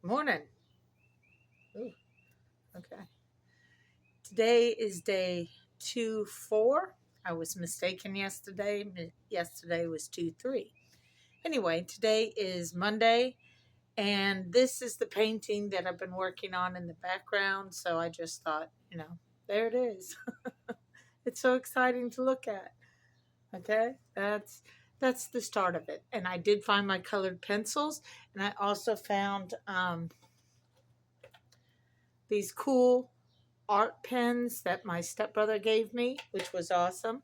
Morning. Ooh, okay. Today is day 2-4. I was mistaken yesterday. Yesterday was 2-3. Anyway, today is Monday, and this is the painting that I've been working on in the background. So I just thought, there it is. It's so exciting to look at. Okay, that's the start of it. And I did find my colored pencils, and I also found these cool art pens that my stepbrother gave me, which was awesome.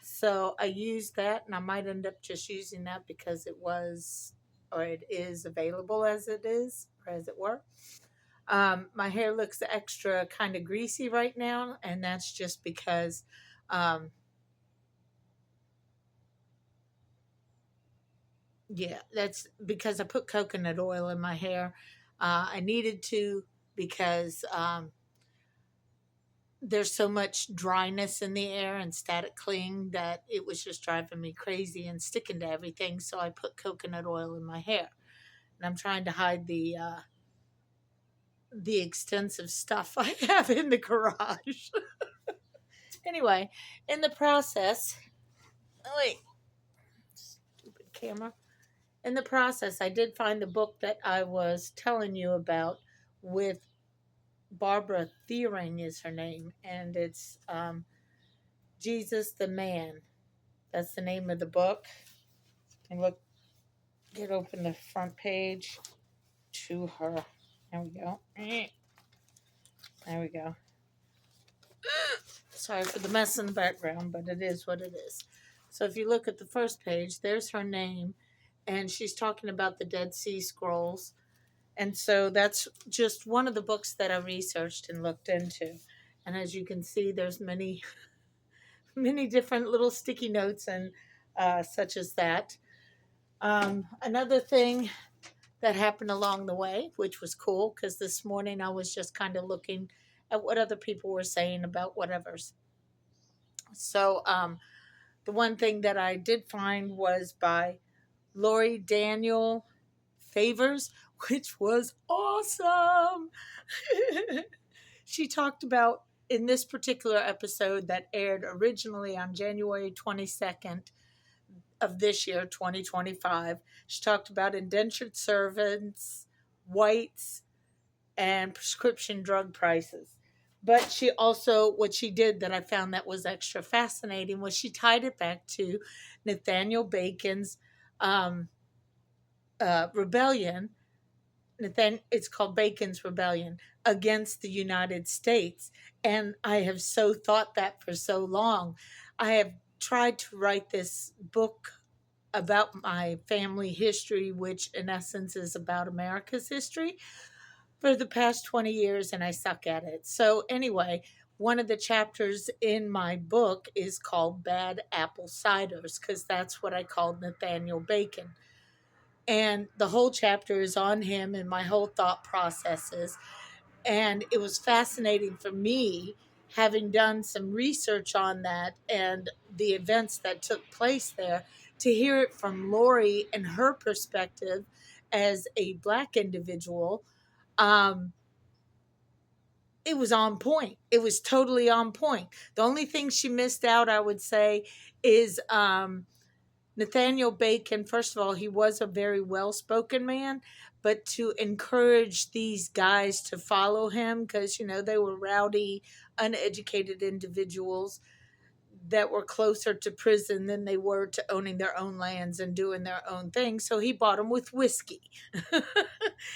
So I used that, and I might end up just using that because it is available as it is, or as it were. My hair looks extra kind of greasy right now, and that's just because, um, yeah, that's because I put coconut oil in my hair. I needed to because there's so much dryness in the air and static cling that it was just driving me crazy and sticking to everything. So I put coconut oil in my hair, and I'm trying to hide the extensive stuff I have in the garage. Anyway, in the process, oh wait, stupid camera. In the process, I did find the book that I was telling you about with Barbara Thiering is her name, and it's Jesus the Man. That's the name of the book. And look, get open the front page to her. There we go. There we go. Sorry for the mess in the background, but it is what it is. So if you look at the first page, there's her name, and she's talking about the Dead Sea Scrolls. And so that's just one of the books that I researched and looked into. And as you can see, there's many, many different little sticky notes and such as that. Another thing that happened along the way, which was cool because this morning I was just kind of looking at what other people were saying about whatever's. So, the one thing that I did find was by Lori Daniel Favors, which was awesome. She talked about in this particular episode that aired originally on January 22nd of this year, 2025. She talked about indentured servants, whites, and prescription drug prices. But she also, what she did that I found that was extra fascinating was she tied it back to Nathaniel Bacon's um, rebellion. It's called Bacon's Rebellion against the United States. And I have so thought that for so long. I have tried to write this book about my family history, which in essence is about America's history for the past 20 years, and I suck at it. So, anyway, one of the chapters in my book is called Bad Apple Ciders because that's what I called Nathaniel Bacon. And the whole chapter is on him and my whole thought processes. And it was fascinating for me, having done some research on that and the events that took place there, to hear it from Lori and her perspective as a Black individual. Um, it was on point. It was totally on point. The only thing she missed out, I would say, is Nathaniel Bacon. First of all, he was a very well spoken man, but to encourage these guys to follow him because, they were rowdy, uneducated individuals that were closer to prison than they were to owning their own lands and doing their own thing. So he bought them with whiskey.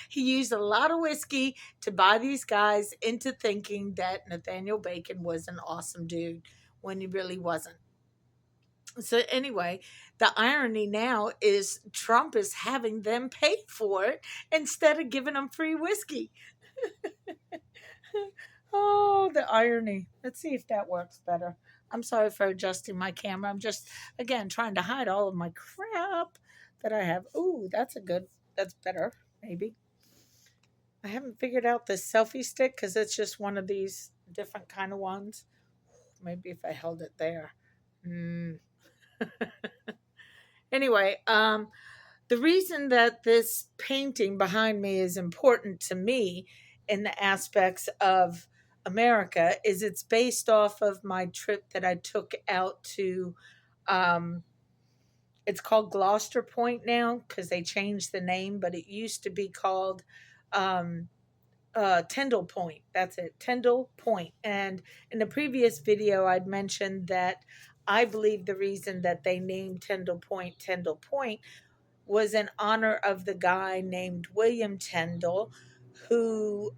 He used a lot of whiskey to buy these guys into thinking that Nathaniel Bacon was an awesome dude when he really wasn't. So anyway, the irony now is Trump is having them pay for it instead of giving them free whiskey. Oh, the irony. Let's see if that works better. I'm sorry for adjusting my camera. I'm just, again, trying to hide all of my crap that I have. Ooh, that's better, maybe. I haven't figured out the selfie stick because it's just one of these different kind of ones. Maybe if I held it there. Mm. Anyway, The reason that this painting behind me is important to me in the aspects of America is it's based off of my trip that I took out to, um, it's called Gloucester Point now because they changed the name, but it used to be called um, Tyndall Point. That's it, Tyndall Point. And in the previous video, I'd mentioned that I believe the reason that they named Tyndall Point was in honor of the guy named William Tyndall, who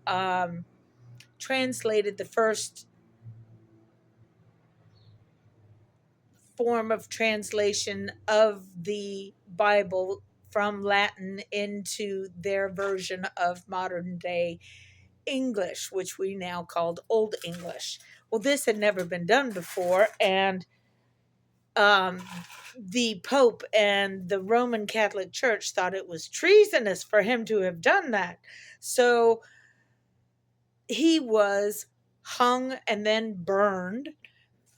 translated the first form of translation of the Bible from Latin into their version of modern day English, which we now called Old English. Well, this had never been done before, and um, the Pope and the Roman Catholic Church thought it was treasonous for him to have done that. So he was hung and then burned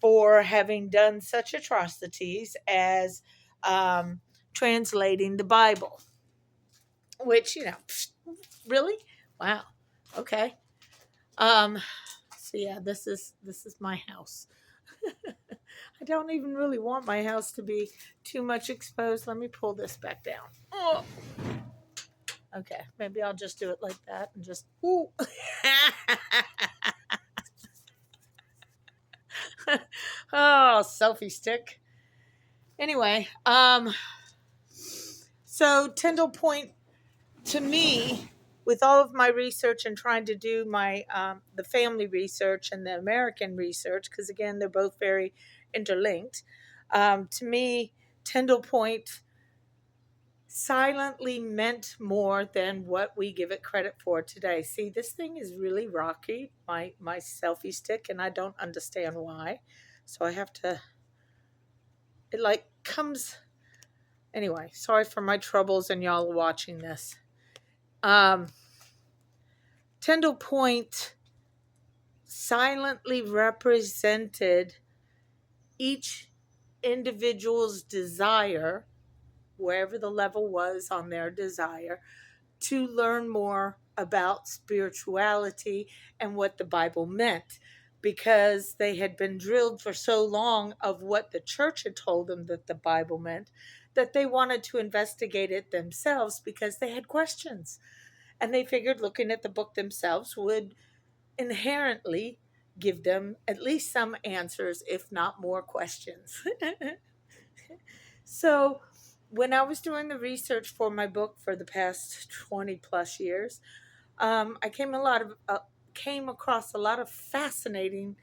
for having done such atrocities as um, translating the Bible, which, really? Wow. Okay. Um, so yeah, this is my house. I don't even really want my house to be too much exposed. Let me pull this back down. Oh, okay. Maybe I'll just do it like that and just ooh. Oh, selfie stick. Anyway, so Tyndall Point to me, with all of my research and trying to do my the family research and the American research, because again they're both very interlinked. To me, Tyndall Point silently meant more than what we give it credit for today. See, this thing is really rocky, my selfie stick, and I don't understand why. So I have to. It like comes. Anyway, sorry for my troubles and y'all watching this. Um, Tyndall Point silently represented each individual's desire, wherever the level was on their desire, to learn more about spirituality and what the Bible meant. Because they had been drilled for so long of what the church had told them that the Bible meant, that they wanted to investigate it themselves because they had questions. And they figured looking at the book themselves would inherently give them at least some answers, if not more questions. So, when I was doing the research for my book for the past 20 plus years, I came across a lot of fascinating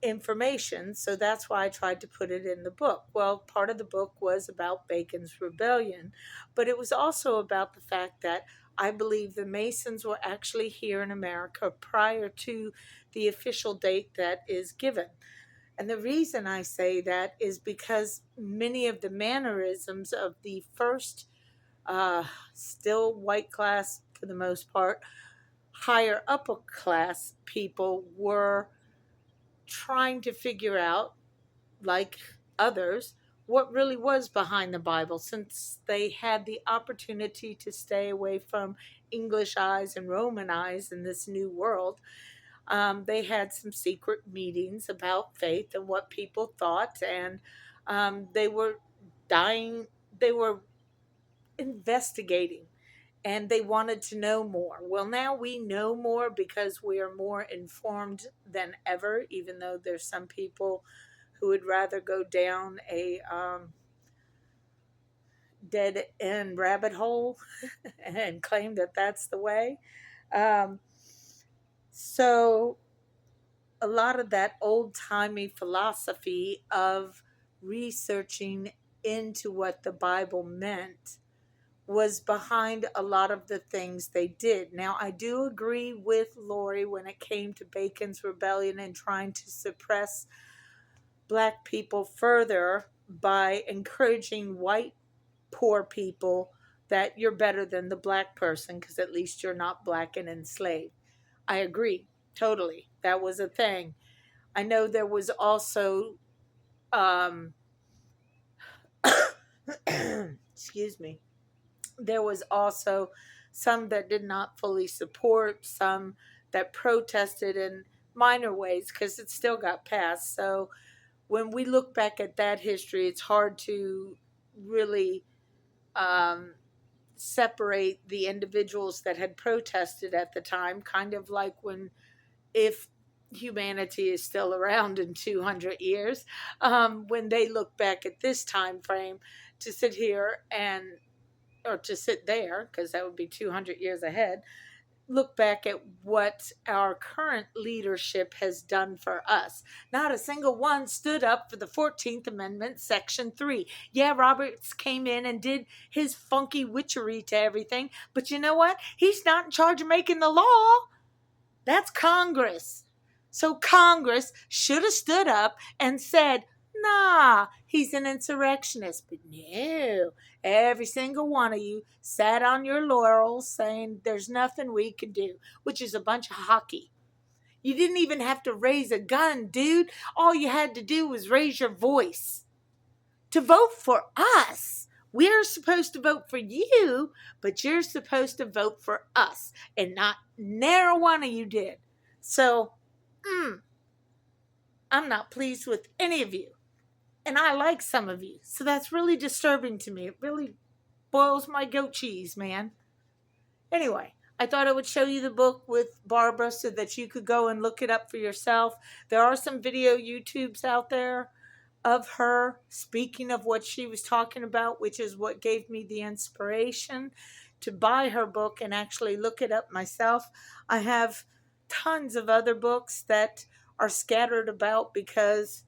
information. So that's why I tried to put it in the book. Well, part of the book was about Bacon's rebellion, but it was also about the fact that I believe the Masons were actually here in America prior to the official date that is given. And the reason I say that is because many of the mannerisms of the first, still white class for the most part, higher upper class people were trying to figure out, like others, what really was behind the Bible, since they had the opportunity to stay away from English eyes and Roman eyes in this new world. They had some secret meetings about faith and what people thought, and they were dying, they were investigating, and they wanted to know more. Well, now we know more because we are more informed than ever, even though there's some people who would rather go down a dead end rabbit hole and claim that that's the way. Um, so, a lot of that old timey philosophy of researching into what the Bible meant was behind a lot of the things they did. Now, I do agree with Lori when it came to Bacon's rebellion and trying to suppress black people further by encouraging white poor people that you're better than the black person because at least you're not black and enslaved. I agree totally. That was a thing. I know there was also, um, excuse me. There was also some that did not fully support, some that protested in minor ways because it still got passed. So when we look back at that history, it's hard to really um, separate the individuals that had protested at the time, kind of like when, if humanity is still around in 200 years, when they look back at this time frame, to sit here and, or to sit there, because that would be 200 years ahead, look back at what our current leadership has done for us. Not a single one stood up for the 14th Amendment, Section 3. Yeah, Roberts came in and did his funky witchery to everything, but you know what? He's not in charge of making the law. That's Congress. So Congress should have stood up and said, nah, he's an insurrectionist. But no, every single one of you sat on your laurels saying there's nothing we can do, which is a bunch of hockey. You didn't even have to raise a gun, dude. All you had to do was raise your voice to vote for us. We're supposed to vote for you, but you're supposed to vote for us. And not never one of you did. So, I'm not pleased with any of you. And I like some of you. So that's really disturbing to me. It really boils my goat cheese, man. Anyway, I thought I would show you the book with Barbara so that you could go and look it up for yourself. There are some video YouTubes out there of her speaking of what she was talking about, which is what gave me the inspiration to buy her book and actually look it up myself. I have tons of other books that are scattered about because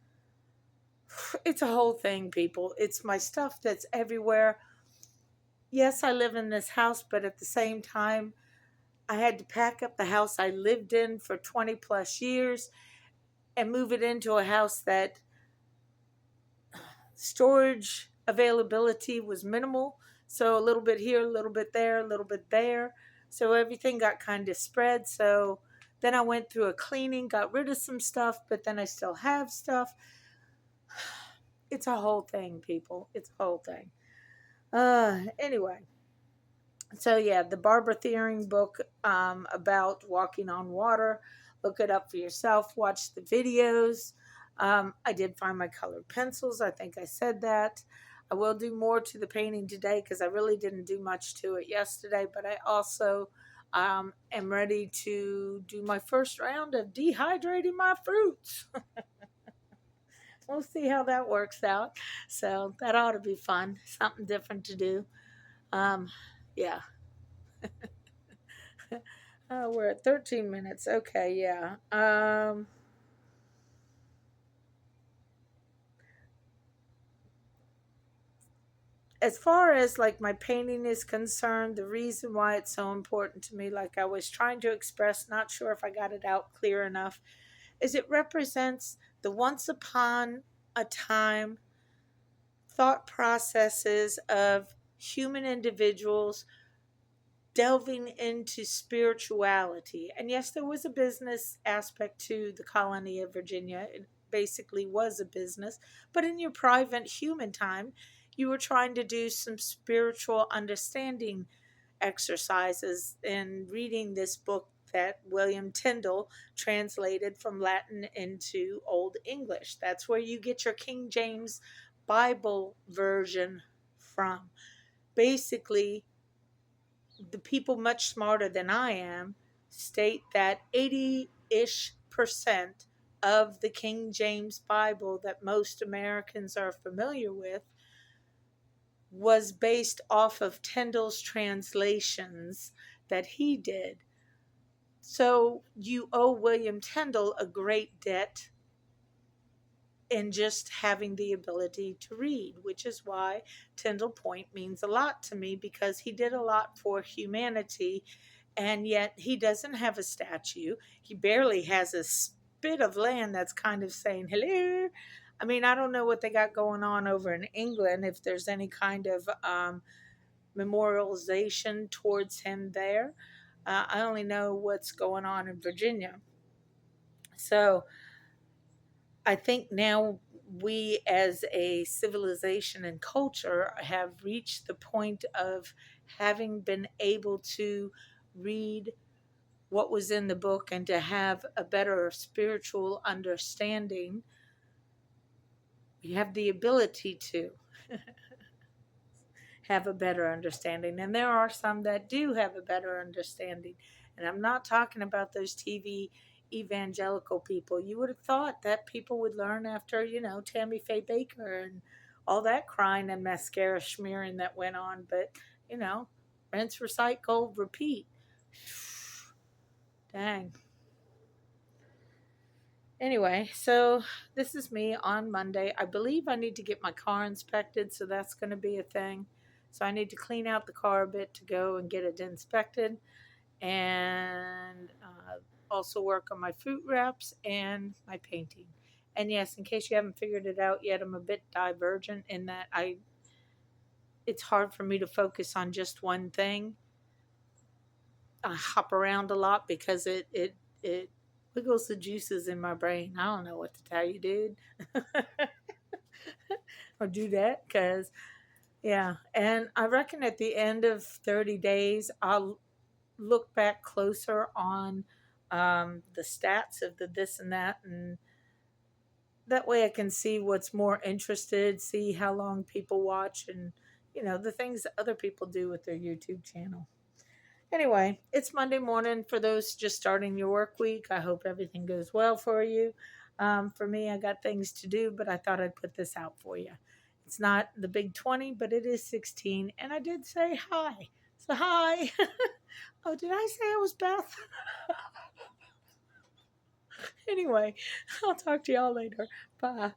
it's a whole thing, people. It's my stuff that's everywhere. Yes, I live in this house, but at the same time, I had to pack up the house I lived in for 20 plus years and move it into a house that storage availability was minimal. So a little bit here, a little bit there, a little bit there. So everything got kind of spread. So then I went through a cleaning, got rid of some stuff, but then I still have stuff. It's a whole thing, people. It's a whole thing. Anyway. So yeah, the Barbara Thiering book about walking on water. Look it up for yourself. Watch the videos. I did find my colored pencils. I think I said that. I will do more to the painting today because I really didn't do much to it yesterday. But I also am ready to do my first round of dehydrating my fruits. We'll see how that works out. So that ought to be fun. Something different to do. Um, yeah. We're at 13 minutes. Okay, yeah. As far as like my painting is concerned, the reason why it's so important to me, like I was trying to express, not sure if I got it out clear enough, is it represents the once upon a time thought processes of human individuals delving into spirituality. And yes, there was a business aspect to the colony of Virginia. It basically was a business. But in your private human time, you were trying to do some spiritual understanding exercises in reading this book that William Tyndall translated from Latin into Old English. That's where you get your King James Bible version from. Basically, the people much smarter than I am state that 80-ish% of the King James Bible that most Americans are familiar with was based off of Tyndall's translations that he did. So you owe William Tyndall a great debt in just having the ability to read, which is why Tyndall Point means a lot to me, because he did a lot for humanity, and yet he doesn't have a statue. He barely has a spit of land that's kind of saying hello. I mean, I don't know what they got going on over in England, if there's any kind of memorialization towards him there. I only know what's going on in Virginia. So I think now we as a civilization and culture have reached the point of having been able to read what was in the book and to have a better spiritual understanding, we have the ability to have a better understanding. And there are some that do have a better understanding. And I'm not talking about those TV evangelical people. You would have thought that people would learn after, Tammy Faye Baker and all that crying and mascara smearing that went on. But, you know, rinse, recycle, repeat. Dang. Anyway, so this is me on Monday. I believe I need to get my car inspected, so that's going to be a thing. So I need to clean out the car a bit to go and get it inspected, and also work on my fruit wraps and my painting. And yes, in case you haven't figured it out yet, I'm a bit divergent in that it's hard for me to focus on just one thing. I hop around a lot because it wiggles the juices in my brain. I don't know what to tell you, dude. Or do that because, yeah. And I reckon at the end of 30 days, I'll look back closer on the stats of the this and that. And that way I can see what's more interested, see how long people watch, and, the things that other people do with their YouTube channel. Anyway, it's Monday morning for those just starting your work week. I hope everything goes well for you. For me, I got things to do, but I thought I'd put this out for you. It's not the big 20, but it is 16. And I did say hi. So, hi. Oh, did I say it was Beth? Anyway, I'll talk to y'all later. Bye.